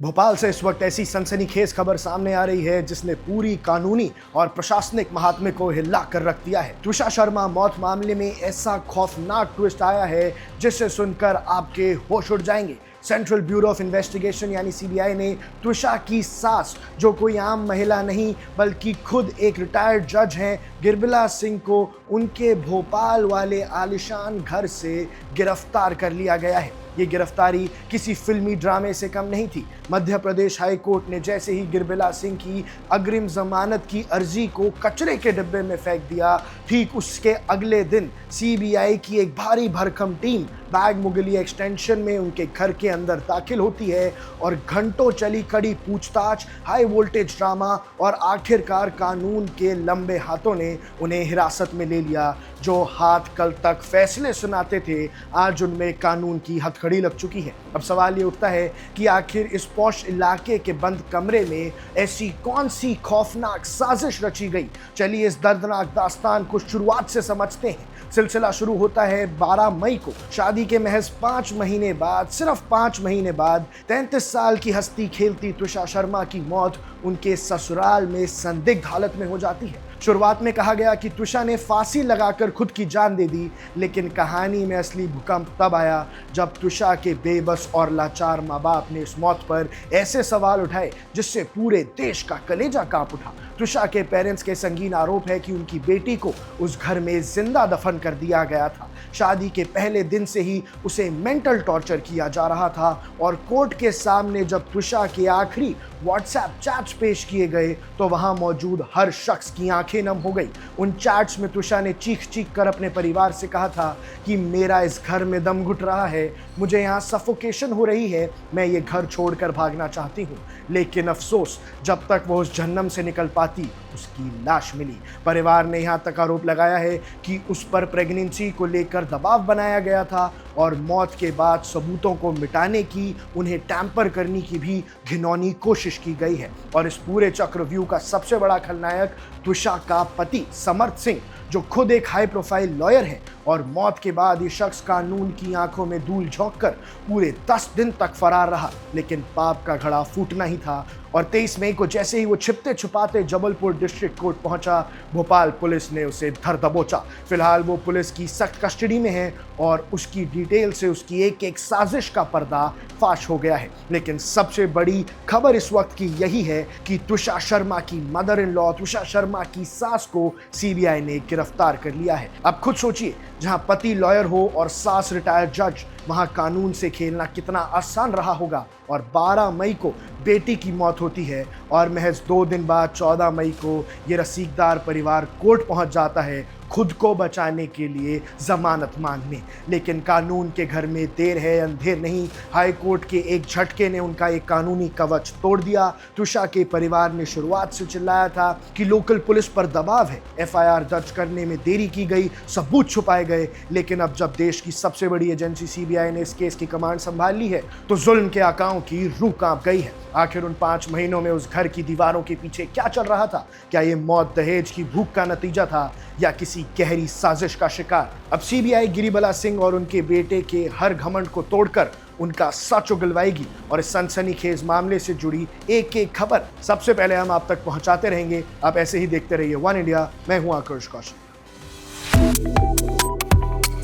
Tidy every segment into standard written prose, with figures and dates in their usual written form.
भोपाल से इस वक्त ऐसी सनसनीखेज खबर सामने आ रही है जिसने पूरी कानूनी और प्रशासनिक महात्म्य को हिला कर रख दिया है। त्विषा शर्मा मौत मामले में ऐसा खौफनाक ट्विस्ट आया है जिसे सुनकर आपके होश उड़ जाएंगे। सेंट्रल ब्यूरो ऑफ इन्वेस्टिगेशन यानी सीबीआई ने त्विषा की सास, जो कोई आम महिला नहीं बल्कि खुद एक रिटायर्ड जज हैं, गिरबिला सिंह को उनके भोपाल वाले आलिशान घर से गिरफ्तार कर लिया गया है। ये गिरफ्तारी किसी फिल्मी ड्रामे से कम नहीं थी। मध्य प्रदेश हाई कोर्ट ने जैसे ही गिरबिला सिंह की अग्रिम जमानत की अर्जी को कचरे के डिब्बे में फेंक दिया, ठीक उसके अगले दिन सीबीआई की एक भारी भरकम टीम बैग मुगली एक्सटेंशन में उनके घर के अंदर दाखिल होती है और घंटों चली कड़ी पूछताछ, हाई वोल्टेज ड्रामा और आखिरकार कानून के लंबे हाथों ने उन्हें हिरासत में ले लिया। जो हाथ कल तक फैसले सुनाते थे, आज उनमें कानून की हथकड़ी लग चुकी है। अब सवाल ये उठता है कि आखिर इस पॉश इलाके के बंद कमरे में ऐसी कौन सी खौफनाक साजिश रची गई। चलिए इस दर्दनाक दास्तान को शुरुआत से समझते हैं। सिलसिला शुरू होता है 12 मई को। शादी के महज 5 महीने बाद, सिर्फ 5 महीने बाद 33 साल की हंसती खेलती त्विषा शर्मा की मौत उनके ससुराल में संदिग्ध हालत में हो जाती है। शुरुआत में कहा गया कि त्विषा ने फांसी लगाकर खुद की जान दे दी, लेकिन कहानी में असली भूकंप तब आया जब त्विषा के बेबस और लाचार माँ बाप ने इस मौत पर ऐसे सवाल उठाए जिससे पूरे देश का कलेजा कांप उठा। त्विषा के पेरेंट्स के संगीन आरोप है कि उनकी बेटी को उस घर में जिंदा दफन कर दिया गया था। शादी के पहले दिन से ही उसे मेंटल टॉर्चर किया जा रहा था और कोर्ट के सामने जब त्विषा के आखिरी व्हाट्सएप चैट्स पेश किए गए तो वहां मौजूद हर शख्स की आंखें नम हो गई। उन चैट्स में त्विषा ने चीख चीख कर अपने परिवार से कहा था कि मेरा इस घर में दम घुट रहा है, मुझे यहाँ सफोकेशन हो रही है, मैं ये घर छोड़कर भागना चाहती हूँ। लेकिन अफसोस, जब तक वो उस जहन्नम से निकल पाती उसकी लाश मिली। परिवार ने यहाँ तक आरोप लगाया है कि उस पर प्रेगनेंसी को लेकर दबाव बनाया गया था और मौत के बाद सबूतों को मिटाने की, उन्हें टैंपर करने की भी घिनौनी कोशिश की गई है। और इस पूरे चक्रव्यूह का सबसे बड़ा खलनायक त्विषा का पति समर्थ सिंह, जो खुद एक हाई प्रोफाइल लॉयर है और मौत के बाद ये शख्स कानून की आंखों में धूल झोंककर पूरे 10 दिन तक फरार रहा। लेकिन पाप का घड़ा फूटना ही था और 23 मई को जैसे ही वो छिपते छुपाते जबलपुर डिस्ट्रिक्ट कोर्ट पहुंचा, भोपाल पुलिस ने उसे धर दबोचा। फिलहाल वो पुलिस की सख्त कस्टडी में है और उसकी डिटेल से उसकी एक एक साजिश का पर्दा फाश हो गया है। लेकिन सबसे बड़ी खबर इस वक्त की यही है कि त्विषा शर्मा की मदर इन लॉ, त्विषा शर्मा की सास को सीबीआई ने गिरफ्तार कर लिया है। अब खुद सोचिए, जहां पति लॉयर हो और सास रिटायर्ड जज, वहां कानून से खेलना कितना आसान रहा होगा। और 12 मई को बेटी की मौत होती है और महज 2 दिन बाद 14 मई को ये रसीकदार परिवार कोर्ट पहुंच जाता है खुद को बचाने के लिए जमानत मांगने। लेकिन कानून के घर में देर है अंधेर नहीं। हाई कोर्ट के एक झटके ने उनका एक कानूनी कवच तोड़ दिया। त्विषा के परिवार ने शुरुआत से चिल्लाया था कि लोकल पुलिस पर दबाव है, एफआईआर दर्ज करने में देरी की गई, सबूत छुपाए गए। लेकिन अब जब देश की सबसे बड़ी एजेंसी सीबीआई ने इस केस की कमांड संभाल ली है तो जुल्म के आकाओं की रूह कांप गई है। आखिर उन 5 महीनों में उस घर की दीवारों के पीछे क्या चल रहा था? क्या ये मौत दहेज की भूख का नतीजा था या किसी गहरी साजिश का शिकार? अब सीबीआई गिरिबिला सिंह और उनके बेटे के हर घमंड को तोड़कर उनका सच उगलवाएगी और इस सनसनीखेज मामले से जुड़ी एक एक खबर सबसे पहले हम आप तक पहुंचाते रहेंगे। आप ऐसे ही देखते रहिए वन इंडिया। मैं हूं आकर्ष Kaushik.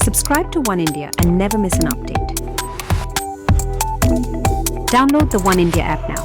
Subscribe to One India and never miss an update. Download the One India app now.